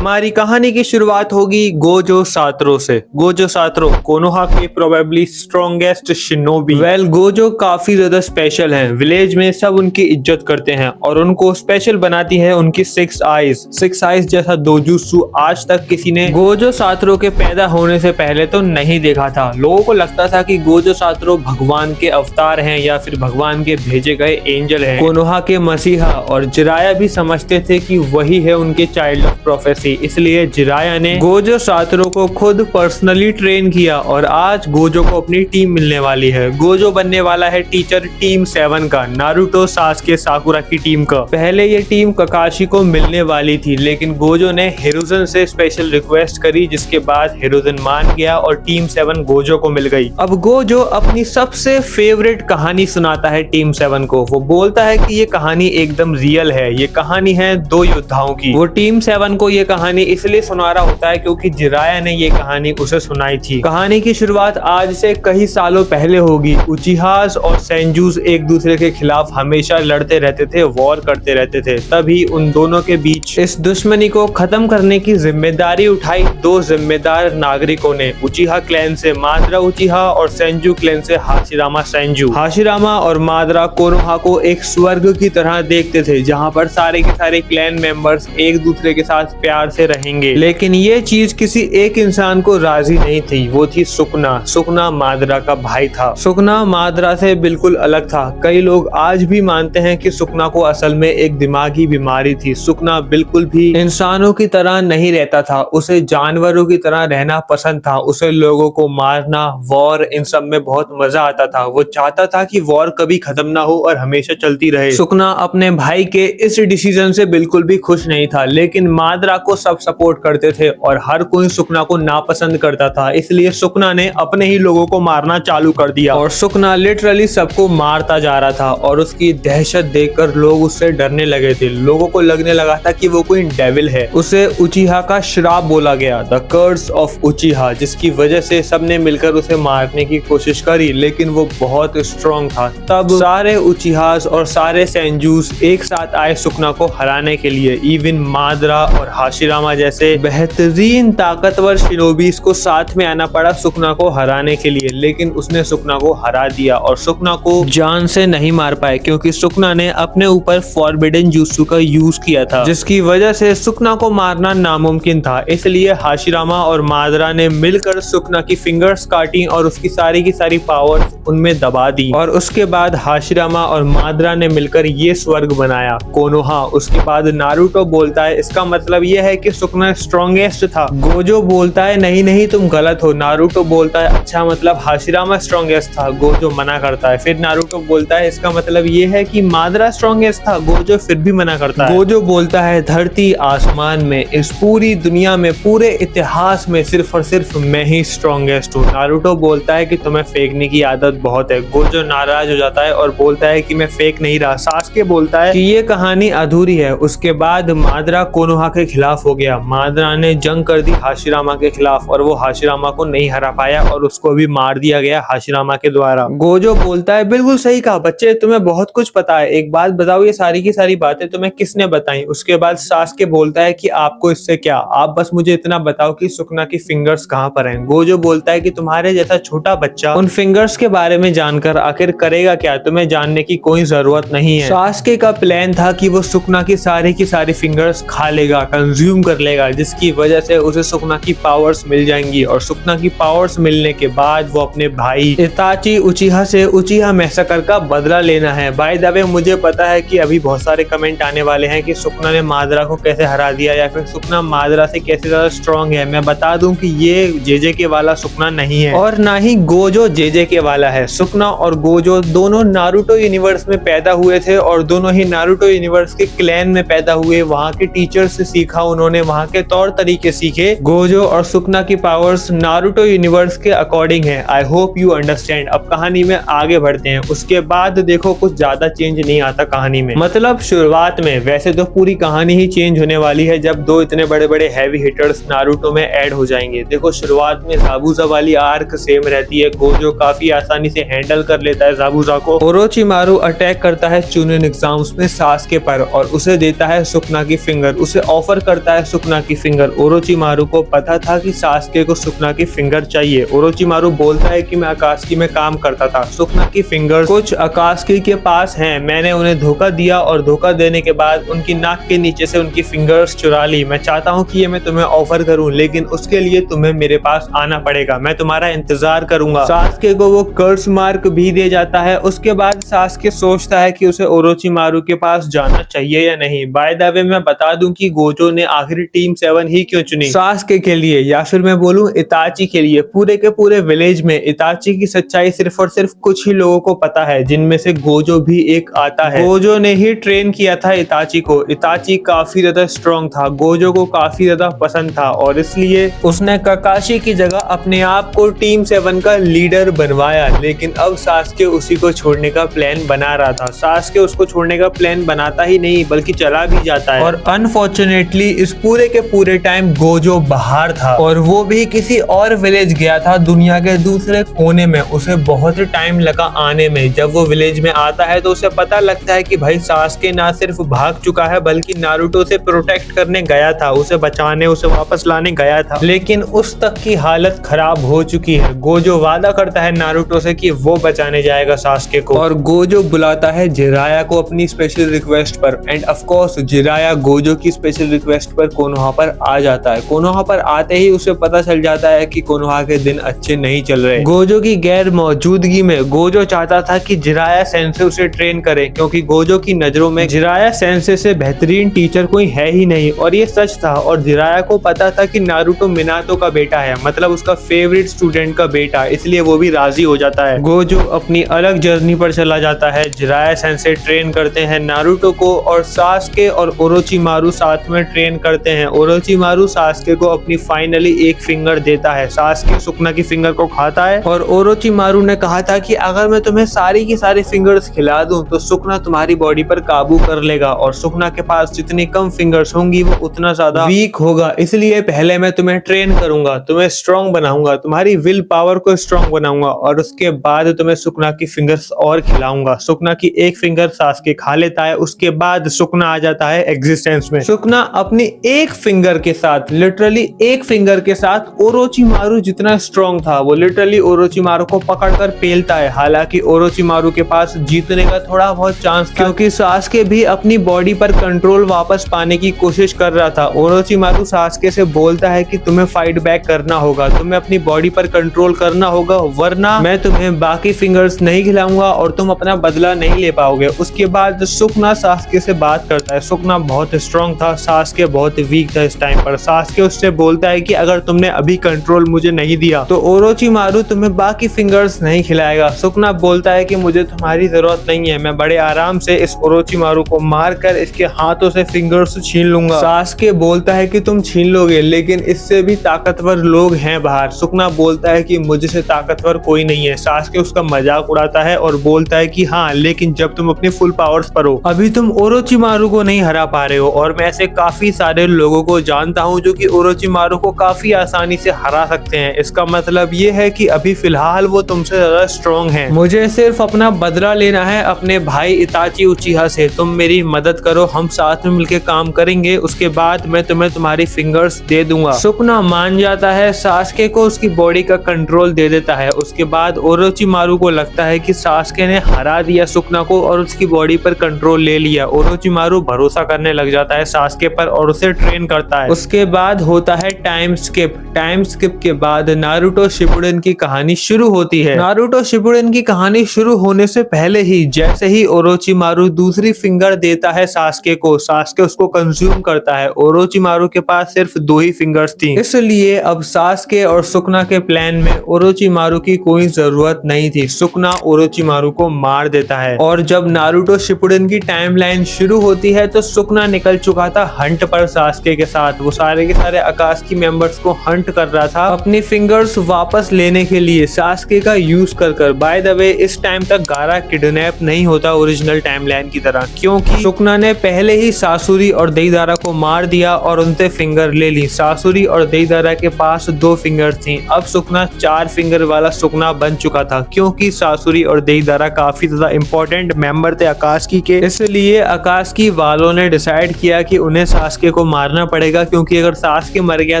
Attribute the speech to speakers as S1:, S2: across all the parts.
S1: हमारी कहानी की शुरुआत होगी गोजो सातरो से। गोजो सातरो कोनोहा के प्रोबेबली स्ट्रॉन्गेस्ट शिनोबी। गोजो काफी ज्यादा स्पेशल हैं। विलेज में सब उनकी इज्जत करते हैं और उनको स्पेशल बनाती है उनकी 6 आइज। 6 आइज जैसा दोजुत्सु आज तक किसी ने गोजो सातरो के पैदा होने से पहले तो नहीं देखा था। लोगों को लगता था कि गोजो सातरो भगवान के अवतार हैं या फिर भगवान के भेजे गए एंजल हैं, कोनोहा के मसीहा। और जिराया भी समझते थे कि वही है उनके चाइल्ड ऑफ प्रोफेसी। इसलिए जिराया ने गोजो सातरो को खुद पर्सनली ट्रेन किया और आज गोजो को अपनी टीम मिलने वाली है। गोजो बनने वाला है टीचर टीम 7 का, नारुतो, सासके, साकुरा की टीम का। पहले ये टीम ककाशी को मिलने वाली थी, लेकिन गोजो ने हिरुzen से स्पेशल रिक्वेस्ट करी, जिसके बाद हिरुzen मान गया और टीम 7 गोजो को मिल गई। अब गोजो अपनी सबसे फेवरेट कहानी सुनाता है टीम 7 को। वो बोलता है कि ये कहानी एकदम रियल है, ये कहानी है 2 योद्धाओं की। वो टीम 7 को ये कहानी इसलिए सुना रहा होता है क्योंकि जिराया ने ये कहानी उसे सुनाई थी। कहानी की शुरुआत आज से कई सालों पहले होगी। उचिहास और सेंजूस एक दूसरे के खिलाफ हमेशा लड़ते रहते थे, वॉर करते रहते थे। तभी उन दोनों के बीच इस दुश्मनी को खत्म करने की जिम्मेदारी उठाई 2 जिम्मेदार नागरिकों ने, उचिहा क्लैन से मादरा उचिहा और सेंजू क्लैन से हाशिरामा सेंजू। हाशिरामा और मादरा कोनोहा को एक स्वर्ग की तरह देखते थे, जहाँ पर सारे के सारे क्लैन मेंबर्स एक दूसरे के साथ प्यार से रहेंगे। लेकिन ये चीज किसी एक इंसान को राजी नहीं थी, वो थी सुकना। सुकना मादरा का भाई था। सुकना मादरा से बिल्कुल अलग था। कई लोग आज भी मानते हैं कि सुकना को असल में एक दिमागी बीमारी थी। सुकना बिल्कुल भी इंसानों की तरह नहीं रहता था, उसे जानवरों की तरह रहना पसंद था। उसे लोगों को मारना, वॉर, इन सब में बहुत मजा आता था। वो चाहता था कि वॉर कभी खत्म ना हो और हमेशा चलती रहे। सुकना अपने भाई के इस डिसीजन से बिल्कुल भी खुश नहीं था, लेकिन मादरा को सब सपोर्ट करते थे और हर कोई सुकना को नापसंद करता था। इसलिए सुकना ने अपने ही लोगों को मारना चालू कर दिया और सुकना लिटरली सबको मारता जा रहा था और उसकी दहशत देखकर लोग उससे डरने लगे थे। लोगों को लगने लगा था कि वो कोई डेविल है। उसे उचिहा का श्राप बोला गया, द कर्स ऑफ उचिहा, जिसकी वजह से सबने मिलकर उसे मारने की कोशिश करी, लेकिन वो बहुत स्ट्रॉन्ग था। तब सारे उचिहास और सारे सेंजूस एक साथ आए सुकना को हराने के लिए। इवन मादरा और हाशिरामा जैसे बेहतरीन ताकतवर शिनोबीस को साथ में आना पड़ा सुकना को हराने के लिए, लेकिन उसने सुकना को हरा दिया और सुकना को जान से नहीं मार पाए क्योंकि सुकना ने अपने ऊपर फॉरबिडन जुत्सु का यूज किया था, जिसकी वजह से सुकना को मारना नामुमकिन था। इसलिए हाशिरामा और मादरा ने मिलकर सुकना की फिंगर्स काटी और उसकी सारी की सारी पावर उनमें दबा दी और उसके बाद हाशिरामा और मादरा ने मिलकर ये स्वर्ग बनाया, कोनोहा। उसके बाद नारुतो बोलता है इसका मतलब ये है कि सुकना स्ट्रॉन्गेस्ट था। गोजो बोलता है नहीं नहीं तुम गलत हो। नारुतो बोलता है अच्छा मतलब हाशिरामा स्ट्रॉन्गेस्ट था। गोजो मना करता है। फिर नारुतो बोलता है इसका मतलब ये है कि मादरा स्ट्रॉन्गेस्ट था। गोजो फिर भी मना करता है। गोजो बोलता है धरती आसमान में, इस पूरी दुनिया में, पूरे इतिहास में सिर्फ और सिर्फ मैं ही स्ट्रॉन्गेस्ट हूँ। नारुतो बोलता है कि तुम्हें फेंकने की आदत बहुत है। गोजो नाराज हो जाता है और बोलता है कि मैं फेंक नहीं रहा। सासके बोलता है कि ये कहानी अधूरी है। उसके बाद मादरा कोनोहा के खिलाफ हो गया। मादरा ने जंग कर दी हाशिरामा के खिलाफ और वो हाशिरामा को नहीं हरा पाया और उसको भी मार दिया गया हाशिरामा के द्वारा। गोजो बोलता है बिल्कुल सही कहा बच्चे, तुम्हें बहुत कुछ पता है। एक बात बताओ, ये सारी की सारी बातें तुम्हें किसने बताई? उसके बाद सासके बोलता है कि आपको इससे क्या, आप बस मुझे इतना बताओ कि सुकना की फिंगर्स कहाँ पर हैं। गोजो बोलता है कि तुम्हारे जैसा छोटा बच्चा उन फिंगर्स के बारे में जानकर आखिर करेगा क्या? तुम्हें जानने की कोई जरूरत नहीं है। सासके का प्लान था कि वो सुकना की सारी फिंगर्स खा लेगा, कंज्यूम कर लेगा, जिसकी वजह से उसे सुकना की पावर्स मिल जाएंगी और सुकना की पावर्स मिलने के बाद वो अपने भाई इताची उचिहा से उचिहा मैसेकर का बदला लेना है। बाय द वे मुझे पता है कि अभी बहुत सारे कमेंट आने वाले हैं कि सुकना ने मादरा को कैसे हरा दिया या फिर सुकना मादरा से कैसे ज्यादा स्ट्रॉन्ग है। मैं बता दूं कि ये जेजे के वाला सुकना नहीं है और ना ही गोजो जेजे के वाला है। सुकना और गोजो दोनों नारुतो यूनिवर्स में पैदा हुए थे और दोनों ही नारुतो यूनिवर्स के क्लैन में पैदा हुए। वहाँ के टीचर से सीखा उन्होंने, वहाँ के तौर तरीके सीखे। गोजो और सुकना की पावर्स नारुतो यूनिवर्स के अकॉर्डिंग है। I hope you understand. अब कहानी में आगे बढ़ते हैं। उसके बाद देखो कुछ ज्यादा चेंज नहीं आता कहानी में, मतलब शुरुआत में। वैसे तो पूरी कहानी ही चेंज होने वाली है जब 2 इतने बड़े बड़े हैवी हिटर्स नारुतो में ऐड हो जाएंगे। देखो शुरुआत में ज़ाबुज़ा वाली आर्क सेम रहती है। गोजो काफी आसानी से हैंडल कर लेता है ज़ाबुज़ा को। ओरोचिमारू अटैक करता है चुनिन एग्जाम्स में सासके पर और उसे देता है सुकना की फिंगर। उसे ऑफर करता खाता है सुकना की फिंगर। ओरोचिमारू को पता था कि सास्के को सुकना की फिंगर चाहिए। ओरोचिमारू बोलता है कि मैं अकात्सुकी में काम करता था, सुकना की फिंगर कुछ अकात्सुकी के पास हैं, मैंने उन्हें धोखा दिया और धोखा देने के बाद उनकी नाक के नीचे से उनकी फिंगर्स चुरा ली। मैं चाहता हूँ कि ये मैं तुम्हें ऑफर करूँ, लेकिन उसके लिए तुम्हें मेरे पास आना पड़ेगा, मैं तुम्हारा इंतजार करूंगा। सास्के को वो कर्स मार्क भी दे जाता है। उसके बाद सास्के सोचता है कि उसे ओरोचिमारू के पास जाना चाहिए या नहीं। बाय द वे मैं बता दूं कि गोजो ने आखिरी टीम 7 ही क्यों चुनी, सास्के के लिए या फिर मैं बोलूं इताची के लिए। पूरे के पूरे विलेज में इताची की सच्चाई सिर्फ और सिर्फ कुछ ही लोगों को पता है, जिनमें से गोजो भी एक आता है। गोजो ने ही ट्रेन किया था इताची को। इताची काफी ज्यादा स्ट्रॉन्ग था, गोजो को काफी ज्यादा पसंद था और इसलिए उसने ककाशी की जगह अपने आप को टीम 7 का लीडर बनवाया। लेकिन अब सास्के उसी को छोड़ने का प्लान बना रहा था। सास्के उसको छोड़ने का प्लान बनाता ही नहीं बल्कि चला भी जाता है। और अनफॉर्चुनेटली इस पूरे के पूरे टाइम गोजो बाहर था और वो भी किसी और विलेज गया था, दुनिया के दूसरे कोने में। उसे बहुत टाइम लगा आने में। जब वो विलेज में आता है तो उसे पता लगता है कि भाई सास्के ना सिर्फ भाग चुका है बल्कि नारुतो से प्रोटेक्ट करने गया था, उसे बचाने, उसे वापस लाने गया था, लेकिन उस तक की हालत खराब हो चुकी है। गोजो वादा करता है नारुतो से कि वो बचाने जाएगा सास्के को और गोजो बुलाता है जिराया को अपनी स्पेशल रिक्वेस्ट पर। End of course Jiraiya Gojo की स्पेशल रिक्वेस्ट पर कोनोहा पर आ जाता है। कोनोहा पर आते ही उसे पता चल जाता है कि कोनोहा के दिन अच्छे नहीं चल रहे। गोजो की गैर मौजूदगी में गोजो चाहता था कि जिराया सेंसे उसे ट्रेन करे, क्योंकि गोजो की नजरों में जिराया सेंसे से बेहतरीन टीचर कोई है ही नहीं। और ये सच था और जिराया को पता था कि नारुतो मिनातो का बेटा है, मतलब उसका फेवरेट स्टूडेंट का बेटा, इसलिए वो भी राजी हो जाता है। गोजो अपनी अलग जर्नी पर चला जाता है। जिराया सेंसे ट्रेन करते हैं नारुतो को और सास्के और ओरोचिमारू साथ में ट्रेन करते हैं। ओरोचिमारू सास्के को अपनी फाइनली एक फिंगर देता है। सास्के सुकना की फिंगर को खाता है और ओरोचिमारू ने कहा था कि अगर मैं तुम्हें सारी की सारी फिंगर्स खिला दूं तो सुकना तुम्हारी बॉडी पर काबू कर लेगा और सुकना के पास जितनी कम फिंगर्स होंगी वो उतना ज्यादा वीक होगा, इसलिए पहले मैं तुम्हें ट्रेन करूंगा, तुम्हें स्ट्रॉन्ग बनाऊंगा, तुम्हारी विल पावर को स्ट्रॉन्ग बनाऊंगा और उसके बाद तुम्हें सुकना की फिंगर्स और खिलाऊंगा। सुकना की एक फिंगर सास्के खा लेता है। उसके बाद सुकना आ जाता है एग्जिस्टेंस में। सुकना अपनी एक फिंगर के साथ, लिटरली एक फिंगर के साथ ओरोचिमारू जितना स्ट्रॉन्ग था वो लिटरली ओरोचिमारू को पकड़कर पेलता है। हालांकि ओरोचिमारू के पास जीतने का थोड़ा बहुत चांस था, क्योंकि सास्के भी अपनी बॉडी पर कंट्रोल वापस पाने की कोशिश कर रहा था। ओरोचिमारू सास्के से बोलता है कि तुम्हें फाइट बैक करना होगा, तुम्हें अपनी बॉडी पर कंट्रोल करना होगा, वरना मैं तुम्हें बाकी फिंगर्स नहीं खिलाऊंगा और तुम अपना बदला नहीं ले पाओगे। उसके बाद सुकना सास्के से बात करता है। सुकना बहुत स्ट्रॉन्ग था, सास्के बहुत वीक था इस टाइम पर। सास्के उससे बोलता है कि अगर तुमने अभी कंट्रोल मुझे नहीं दिया तो ओरोचिमारू तुम्हें बाकी फिंगर्स नहीं खिलाएगा। सुकना बोलता है कि मुझे तुम्हारी जरूरत नहीं है, मैं बड़े आराम से इस ओरोचिमारू को मारकर इसके हाथों से फिंगर्स छीन लूंगा। सास्के बोलता है कि तुम छीन लोगे, लेकिन इससे भी ताकतवर लोग हैं बाहर। सुकना बोलता है कि मुझसे ताकतवर कोई नहीं है। सास्के उसका मजाक उड़ाता है और बोलता है कि हाँ, लेकिन जब तुम अपने फुल पावर्स पर हो, अभी तुम ओरोचिमारू को नहीं हरा पा रहे हो और मैं ऐसे काफी सारे लोगों को जानता हूँ जो कि ओरोचिमारू को काफी आसानी से हरा सकते हैं। इसका मतलब ये है कि अभी फिलहाल वो तुमसे ज्यादा स्ट्रॉन्ग हैं। मुझे सिर्फ अपना बदला लेना है अपने भाई इताची उचिहा से। तुम मेरी मदद करो, हम साथ में मिलकर काम करेंगे, उसके बाद मैं तुम्हें तुम्हारी फिंगर्स दे दूंगा। सुकना मान जाता है, सास्के को उसकी बॉडी का कंट्रोल दे देता है। उसके बाद ओरोचिमारू को लगता है कि सास्के ने हरा दिया सुकना को और उसकी बॉडी पर कंट्रोल ले लिया। ओरोचिमारू भरोसा करने लग जाता है सास्के पर और उसे ट्रेन करता है। उसके बाद होता है टाइम स्किप। टाइम स्किप के बाद नारुतो शिपुडेन की कहानी शुरू होती है। नारुतो शिपुडेन की कहानी शुरू होने से पहले ही जैसे ही ओरोचिमारू दूसरी फिंगर देता है सास्के को, सास्के उसको कंज्यूम करता है। ओरोचिमारू के पास सिर्फ 2 ही फिंगर्स थी, इसलिए अब सास्के और सुकना के प्लान में ओरोचिमारू की कोई जरूरत नहीं थी। सुकना ओरोचिमारू को मार देता है और जब नारुतो शिपुडेन की टाइमलाइन शुरू होती है तो सुकना निकल चुका था हंट पर सास्के के साथ। वो सारे के सारे अकात्सुकी मेंबर्स को हंट कर रहा था अपनी फिंगर्स वापस लेने के लिए सास्के का यूज कर। बाय द वे इस टाइम तक गारा किडनैप नहीं होता ओरिजिनल टाइमलाइन की तरह, क्योंकि सुकना ने पहले ही सासुरी और देईदारा को मार दिया और उनसे फिंगर ले ली। सासुरी और देईदारा के पास 2 फिंगर्स थी। अब सुकना 4 फिंगर वाला सुकना बन चुका था, क्योंकि सासुरी और देईदारा काफी ज्यादा इंपॉर्टेंट मेंबर थे अकात्सुकी के। इसलिए अकात्सुकी वालों ने डिसाइड किया कि उन्हें सास्के को मारना पड़ेगा, क्योंकि अगर सास्के मर गया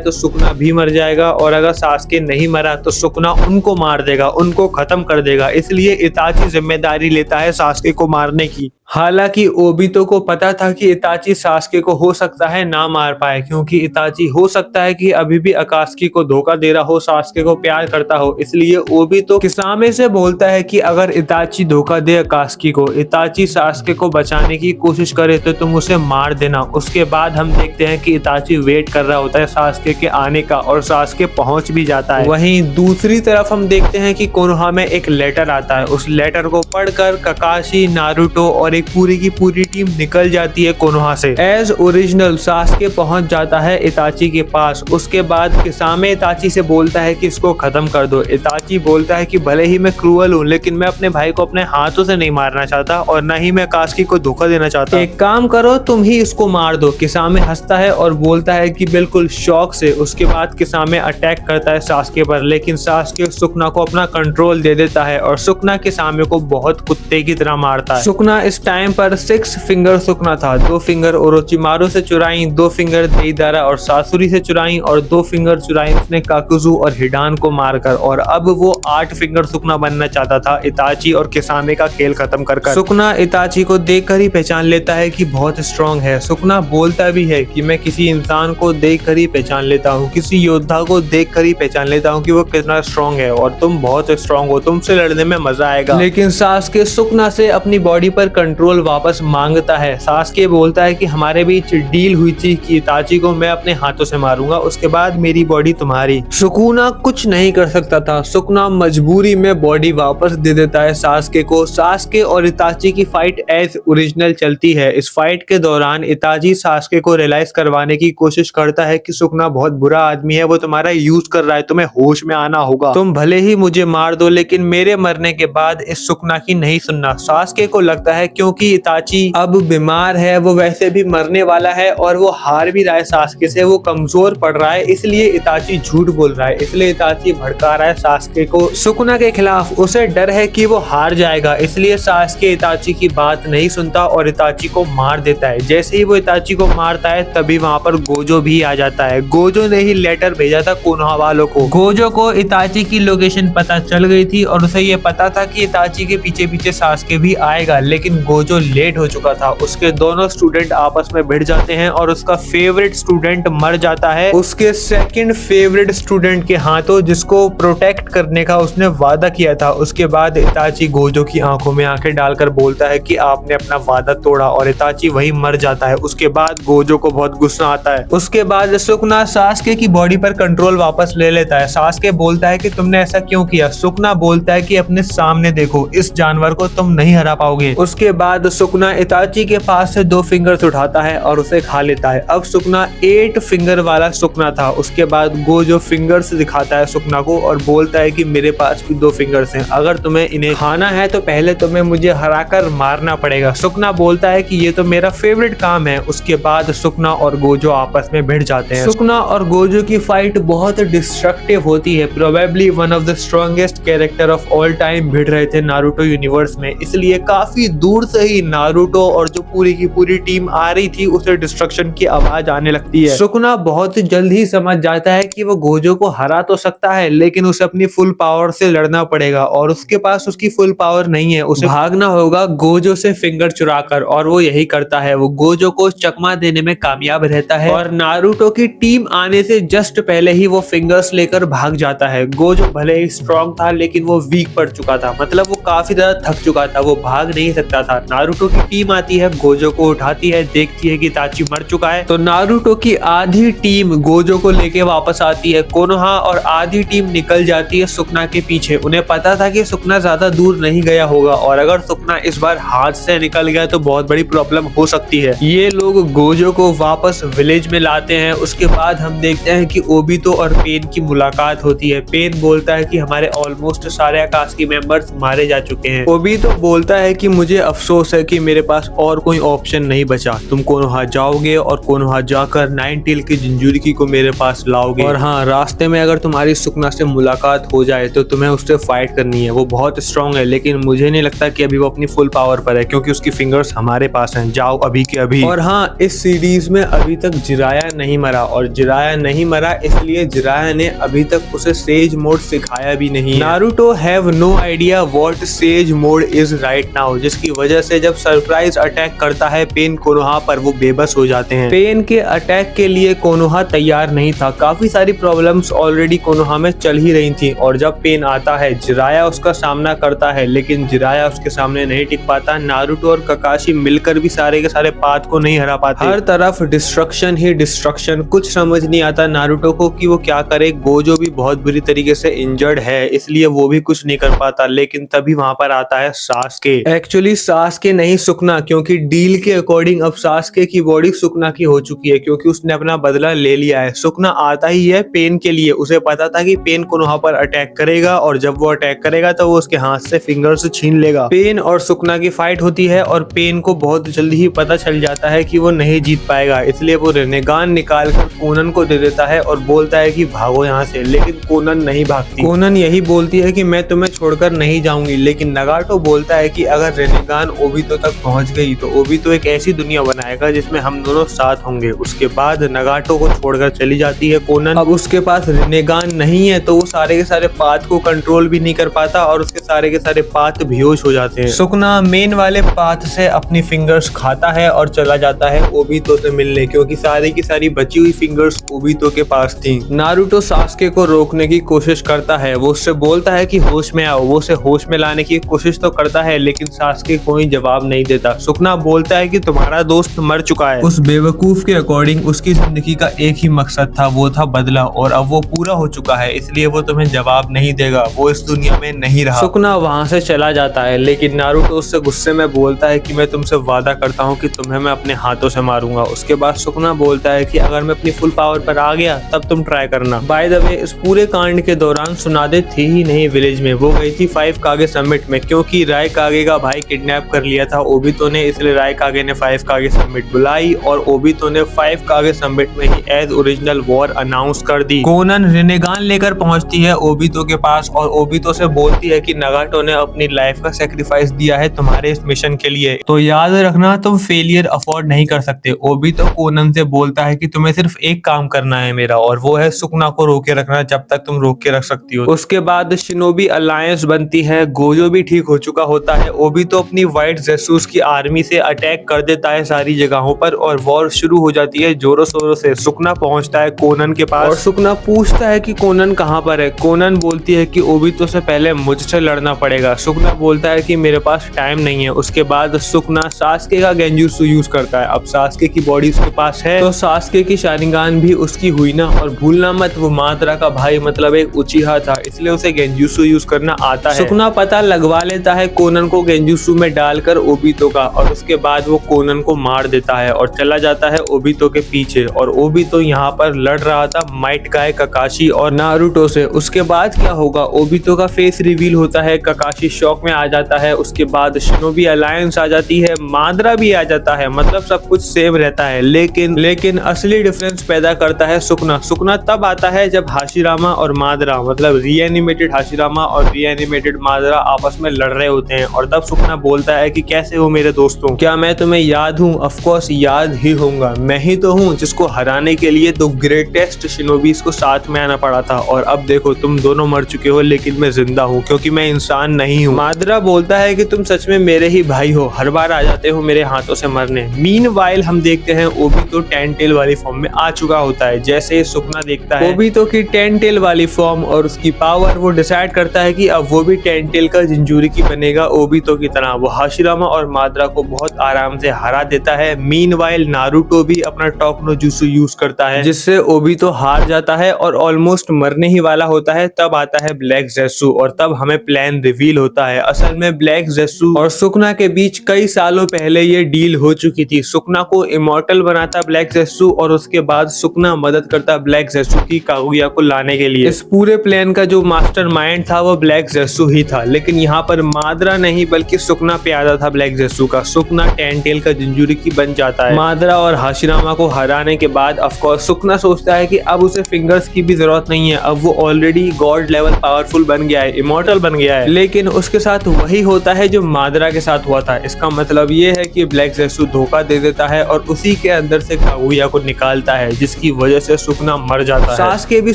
S1: तो सुकुना भी मर जाएगा, और अगर सास्के नहीं मरा तो सुकुना उनको मार देगा, उनको खत्म कर देगा। इसलिए इताची जिम्मेदारी लेता है सास्के को मारने की। हालांकि ओबितो को पता था कि इताची सास्के को हो सकता है ना मार पाए, क्योंकि इताची हो सकता है कि अभी भी अकात्सुकी को धोखा दे रहा हो, सास्के को प्यार करता हो। इसलिए ओबितो किसामे से बोलता है कि अगर इताची धोखा दे अकात्सुकी को, इताची सास्के को बचाने की कोशिश करे तो तुम उसे मार देना। उसके बाद हम देखते हैं कि इताची वेट कर रहा होता है सास्के के आने का, और सास्के पहुंच भी जाता है। वहीं दूसरी तरफ हम देखते हैं कि कोनोहा में एक लेटर आता है। उस लेटर को पढ़कर काकाशी, नारुतो और एक पूरी की पूरी टीम निकल जाती है कोनोहा से। एज ओरिजिनल सास्के पहुंच जाता है इताची के पास। उसके बाद किसामे इताची से बोलता है कि इसको खत्म कर दो। इताची बोलता है कि भले ही मैं क्रूअल हूँ, लेकिन मैं अपने भाई को अपने हाथों से नहीं मारना चाहता, और न ही मैं अकात्सुकी को धोखा देना चाहता। एक काम करो, तुम ही इसको मार दो। किसामे हंसता है और बोलता है कि बिल्कुल शौक से। उसके बाद किसामे अटैक करता है सास्के पर, लेकिन सास्के सुकुना को अपना कंट्रोल दे देता है, और सुकुना किसामे को बहुत कुत्ते की तरह मारता है। सुकुना इस टाइम पर 6 फिंगर सुकुना था। 2 फिंगर ओरोचिमारू से चुराई, 2 फिंगर देइदारा और सासुरी से चुराई, और 2 फिंगर चुराई उसने काकुजू और हिडान को मारकर। और अब वो 8 फिंगर सुकुना बनना चाहता था, इताची और किसामे का खेल खत्म कर। सुकुना इताची को देखकर ही पहचान लेता है कि बहुत स्ट्रांग है। सुकुना बोलता भी है कि मैं किसी इंसान को देखकर ही पहचान लेता हूँ, किसी योद्धा को देखकर ही पहचान लेता हूँ कि वो कितना स्ट्रांग है, और तुम बहुत स्ट्रांग हो, तुमसे लड़ने में मजा आएगा। लेकिन सास्के सुकुना से अपनी बॉडी पर कंट्रोल वापस मांगता है। सास्के बोलता है कि हमारे बीच डील हुई थी कि इताची को मैं अपने हाथों से मारूंगा, उसके बाद मेरी बॉडी तुम्हारी। सुकुना कुछ नहीं कर सकता था। सुकुना मजबूरी में बॉडी वापस दे देता है सास्के को। सास्के और इताची की फाइट एज ओरिजिनल चलती है। इस फाइट के दौरान इताची सास्के को रियलाइज करवाने की कोशिश करता है कि सुकुना बहुत बुरा आदमी है, वो तुम्हारा यूज कर रहा है, तुम्हें होश में आना होगा। तुम भले ही मुझे मार दो, लेकिन मेरे मरने के बाद इस सुकुना की नहीं सुनना। सास्के को लगता है क्योंकि इताची अब बीमार है, वो वैसे भी मरने वाला है, और वो हार भी रहा है सास्के से, वो कमजोर पड़ रहा है, इसलिए इताची झूठ बोल रहा है। इसलिए इताची भड़का रहा है सास्के को सुकुना के खिलाफ। उसे डर है कि वो हार जाएगा, इसलिए सास्के इताची की बात नहीं सुनता और इताची को मार देता है। जैसे ही वो इताची को मारता है, तभी वहाँ पर गोजो भी आ जाता है। गोजो ने ही लेटर भेजा था कोनोहा वालों को। गोजो को इताची की लोकेशन पता चल गई थी, और उसे ये पता था कि इताची के पीछे पीछे सास्के भी आएगा, लेकिन गोजो लेट हो चुका था। उसके दोनों स्टूडेंट आपस में भिड़ जाते हैं, और उसका फेवरेट स्टूडेंट मर जाता है उसके सेकंड फेवरेट स्टूडेंट के हाथों, जिसको प्रोटेक्ट करने का उसने वादा किया था। उसके बाद इताची गोजो की आंखों में आंखें डालकर बोलता है कि आपने अपना वादा तोड़ा, और इताची वही मर जाता है। उसके बाद गोजो को बहुत गुस्सा आता है। उसके बाद सुकुना सास्के की बॉडी पर कंट्रोल वापस ले लेता है। सास्के बोलता है कि तुमने ऐसा क्यों किया। सुकुना बोलता है कि अपने सामने देखो, इस जानवर को तुम नहीं हरा पाओगे। उसके बाद सुकुना इताची के पास से 2 फिंगर्स उठाता है और उसे खा लेता है। अब सुकुना 8 फिंगर वाला सुकुना था। उसके बाद गोजो फिंगर्स दिखाता है सुकुना को और बोलता है कि मेरे पास भी 2 फिंगर्स हैं, अगर तुम्हें इन्हें खाना है तो पहले तुम्हें मुझे हराकर मारना पड़ेगा। सुकुना बोलता है कि ये तो मेरा फेवरेट काम है। उसके बाद सुकुना और गोजो आपस में भिड़ जाते हैं। सुकुना और गोजो की फाइट बहुत डिस्ट्रक्टिव होती है। Probably one of the strongest character of all time भिड़ रहे थे नारुतो यूनिवर्स में, इसलिए काफी दूर से ही नारुतो और जो पूरी की पूरी टीम आ रही थी उसे डिस्ट्रक्शन की आवाज आने लगती है। सुकुना बहुत जल्द ही समझ जाता है कि वो गोजो को हरा तो सकता है, लेकिन उसे अपनी फुल पावर से लड़ना पड़ेगा, और उसके पास उसकी फुल पावर नहीं है। उसे भागना होगा गोजो से फिंगर चुराकर, और वो यही करता है। वो गोजो को चकमा देने में कामयाब रहता है, और नारुतो की टीम आने से जस्ट पहले ही वो फिंगर्स लेकर भाग जाता है। गोजो भले ही स्ट्रॉन्ग था, लेकिन वो वीक पड़ चुका था, मतलब वो काफी ज्यादा थक चुका था, वो भाग नहीं सकता था। नारुतो की टीम आती है, गोजो को उठाती है, देखती है कि इताची मर चुका है, तो नारुतो की आधी टीम गोजो को लेके वापस आती है कोनोहा, और आधी टीम निकल जाती है सुकुना के पीछे। उन्हें पता था कि सुकुना ज्यादा दूर नहीं गया होगा, और अगर सुकुना इस बार हाथ से निकल गया तो बहुत बड़ी प्रॉब्लम हो सकती है। ये लोग गोजो को वापस विलेज में लाते हैं। उसके बाद हम देखते हैं कि ओबितो और पेन की मुलाकात होती है। पेन बोलता है कि हमारे ऑलमोस्ट सारे अकात्सुकी मेंबर्स मारे जा चुके हैं। ओबितो बोलता है कि मुझे अफसोस है कि मेरे पास और कोई ऑप्शन नहीं बचा। तुम कोनोहा जाओगे और कोनोहा जाकर 9 टेल की जिंजुरिकी को मेरे पास लाओगे, और हाँ, रास्ते में अगर तुम्हारी सुकुना से मुलाकात हो जाए तो तुम्हें उससे फाइट करनी है। वो बहुत स्ट्रांग है, लेकिन मुझे नहीं लगता कि अभी वो अपनी फुल पावर पर है, क्योंकि उसकी फिंगर्स हमारे पास हैं। जाओ अभी के अभी। और हाँ, इस सीरीज विलेज में अभी तक जिराया नहीं मरा, और जिराया नहीं मरा इसलिए जिराया ने अभी तक उसे सेज मोड सिखाया भी नहीं। Naruto have no idea what sage mode is right now, जिसकी वजह से जब सरप्राइज अटैक करता है पेन कोनोहा पर वो बेबस हो जाते हैं। पेन के अटैक के लिए कोनोहा तैयार नहीं था, काफी सारी प्रॉब्लम्स ऑलरेडी कोनोहा में चल ही रही थी, और जब पेन आता है जिराया उसका सामना करता है, लेकिन जिराया उसके सामने नहीं टिक पाता। नारुतो और ककाशी मिलकर भी सारे के सारे पाथ को नहीं हरा पाते। हर तरफ डिस्ट्रक्शन ही डिस्ट्रक्शन, कुछ समझ नहीं आता नारुतो को कि वो क्या करे। गोजो भी बहुत बुरी तरीके से इंजर्ड है, इसलिए वो भी कुछ नहीं कर पाता। लेकिन तभी वहां पर आता है सास्के, एक्चुअली सास्के नहीं सुकना, क्योंकि डील के अकॉर्डिंग अब सास्के की बॉडी सुकना की हो चुकी है, क्योंकि उसने अपना बदला ले लिया है। सुकना आता ही है पेन के लिए, उसे पता था कि पेन कोनोहा पर अटैक करेगा, और जब वो अटैक करेगा तो वो उसके हाथ से फिंगर्स छीन लेगा। पेन और सुकना की फाइट होती है, और पेन को बहुत जल्दी ही पता चल जाता है कि वो नहीं जीत पाएगा, इसलिए वो रेनेगान निकाल कर कोनन को दे देता है और बोलता है कि भागो यहाँ से। लेकिन कोनन नहीं भागती, कोनन यही बोलती है कि मैं तुम्हें छोड़कर नहीं जाऊंगी। लेकिन नगाटो बोलता है कि अगर रेनेगान ओबितो तक पहुंच गई तो ओबितो एक ऐसी दुनिया बनाएगा जिसमें हम दोनों साथ होंगे। उसके बाद नगाटो को छोड़कर चली जाती है कोनन। अब उसके पास रेनेगान नहीं है तो वो सारे के सारे पाथ को कंट्रोल भी नहीं कर पाता, और उसके सारे के सारे पाथ बेहोश हो जाते हैं। सुकना मेन वाले पाथ से अपनी फिंगर्स खाता है और चला जाता है ओबितो से मिलने, क्योंकि सारी की सारी बची हुई फिंगर्स ओबितो के पास थी। नारुतो सास्के को रोकने की कोशिश करता है, वो उससे बोलता है कि होश में आओ। वो उसे होश में लाने की कोशिश तो करता है, लेकिन सास्के कोई जवाब नहीं देता। सुकना बोलता है कि तुम्हारा दोस्त मर चुका है। उस बेवकूफ के अकॉर्डिंग उसकी जिंदगी का एक ही मकसद था, वो था बदला, और अब वो पूरा हो चुका है, इसलिए वो तुम्हें जवाब नहीं देगा, वो इस दुनिया में नहीं रहा। सुकना वहां से चला जाता है, लेकिन नारुतो उससे गुस्से में बोलता है कि मैं तुमसे वादा करता हूँ कि तुम्हें मैं अपने हाथों से मारूंगा। उसके बाद सुकना बोलता है कि अगर मैं अपनी फुल पावर पर आ गया तब तुम ट्राई करना। बाय द वे इस पूरे कांड के दौरान सुनादे थी ही नहीं विलेज में, वो गई थी 5 कागे समिट में, क्योंकि राय कागे का भाई किडनैप कर लिया था ओबितो ने, इसलिए राय कागे ने 5 कागे समिट बुलाई, और ओबितो ने 5 कागे समिट में ही एज ओरिजिनल वॉर अनाउंस कर दी। कोनन रेनेगान लेकर पहुंचती है ओबितो के पास, और ओबितो से बोलती है कि नगाटो ने अपनी लाइफ का सेक्रीफाइस दिया है तुम्हारे इस मिशन के लिए, तो याद रखना तुम फेलियर अफोर्ड नहीं कर सकते। ओबितो कोनन से बोलता है कि तुम्हें सिर्फ एक काम करना है मेरा, और वो है सुकना को रोके रखना जब तक तुम रोक के रख सकती हो। उसके बाद शिनोबी अलायंस बनती है, गोजो भी ठीक हो चुका होता है। ओबितो अपनी व्हाइट जेसूस की आर्मी से अटैक कर देता है सारी जगहों पर, और वॉर शुरू हो जाती है जोरों शोरों से। सुकना पहुंचता है कोनन के पास, और सुकना पूछता है कि कोनन कहाँ पर है। कोनन बोलती है कि ओबितो से पहले मुझसे लड़ना पड़ेगा। सुकना बोलता है कि मेरे पास टाइम नहीं है। उसके बाद सुकना सास्के का गेंजुत्सु यूज करता है। अब सास्के की बॉडी उसके पास है, तो सास्के की शारिंगान भी उसकी हुई ना, और भूलना मत वो माद्रा का भाई मतलब एक उचिहा था, इसलिए उसे गेंजुत्सु यूज करना आता है। सुकना पता लगवा लेता है कोनन को गेंजुत्सु में डालकर ओबितो का, और उसके बाद वो कोनन को मार देता है और चला जाता है ओबितो के पीछे। और ओबितो यहाँ पर लड़ रहा था माइट गाय ककाशी और नारुतो से। उसके बाद क्या होगा, ओबितो का फेस रिवील होता है, ककाशी शॉक में आ जाता है। उसके बाद शिनोबी अलायंस आ जाती है, माद्रा भी आ जाता है, मतलब सब कुछ सेम रहता है। लेकिन असली डिफरेंस पैदा करता है सुकना। सुकना तब आता है जब हाशिरामा और माद्रा, मतलब रीएनिमेटेड हाशिरामा और रीएनिमेटेड माद्रा आपस में लड़ रहे होते हैं, और तब सुकना बोलता है कि कैसे हो मेरे दोस्तों, क्या मैं तुम्हें याद हूँ? ऑफ कोर्स याद ही होऊंगा, मैं ही तो हूँ जिसको हराने के लिए तो ग्रेटेस्ट शिनोबीज को साथ में आना पड़ा था, और अब देखो तुम दोनों मर चुके हो, लेकिन मैं जिंदा हूँ क्योंकि मैं इंसान नहीं हूँ। माद्रा बोलता है कि तुम सच में मेरे ही भाई हो, हर बार आ जाते हो मेरे हाथों से मरने। मीनवाइल हम देखते हैं ओबितो 10 टेल वाली फॉर्म में आ चुका होता है। जैसे सुकना देखता है ओबितो की 10 टेल वाली फॉर्म और उसकी पावर, वो डिसाइड करता है कि अब वो भी 10 टेल का जिंजुरिकी बनेगा ओबितो की तरह। वो हाशिरामा और माद्रा को बहुत आराम से हरा देता है। मीनवाइल नारुतो भी अपना टॉक नो जुत्सु यूज करता है, जिससे ओबितो हार जाता है और ऑलमोस्ट मरने ही वाला होता है। तब आता है ब्लैक जेसु, और तब हमें प्लान रिवील होता है। असल में ब्लैक जेसु और सुकना के बीच कई सालों पहले ये डील हो चुकी थी। सुकना को इमॉर्टल बनाता ब्लैक जेसु, और उसके बाद सुकना मदद करता ब्लैक जेसु की कागुया को लाने के लिए। इस पूरे प्लान का जो मास्टरमाइंड था वो ब्लैक जेसु ही था, लेकिन यहाँ पर माद्रा नहीं बल्कि सुकना प्यादा था ब्लैक जेसु का। सुकना 10 टेल का जिंजुरिकी बन जाता है। माद्रा और हाशिरामा को हराने के बाद ऑफ कोर्स सुकना सोचता है कि अब उसे फिंगर्स की भी जरूरत नहीं है, अब वो ऑलरेडी गॉड लेवल पावरफुल बन गया है, इमॉर्टल बन गया है। लेकिन उसके साथ वही होता है जो माद्रा के साथ हुआ था। इसका मतलब ये है कि ब्लैक जेसु धोखा दे देता है, और उसी के अंदर से कागुया को निकालता है, जिसकी वजह से सुकना मर जाता है। सास्के भी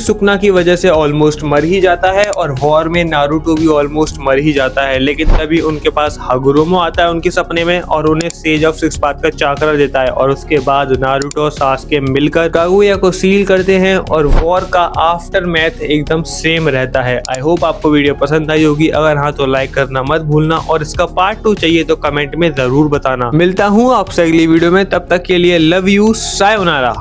S1: सुकना की वजह से ऑलमोस्ट मर ही जाता है और वॉर में नारुतो भी ऑलमोस्ट मर ही जाता है। लेकिन तभी उनके पास हागुरोमो आता है उनके सपने में और उन्हें सेज ऑफ सिक्स पाथ का चाकरा देता है और उसके बाद नारुतो और सास्के मिलकर कागुया को सील करते हैं और वॉर का आफ्टर मैथ एकदम सेम रहता है। आई होप आपको वीडियो पसंद आई होगी। अगर हाँ तो लाइक करना मत भूलना और इसका पार्ट 2 चाहिए तो कमेंट में जरूर बताना। मिलता हूँ आपसे अगली वीडियो में, तब तक के लिए लव यू, सायोनारा।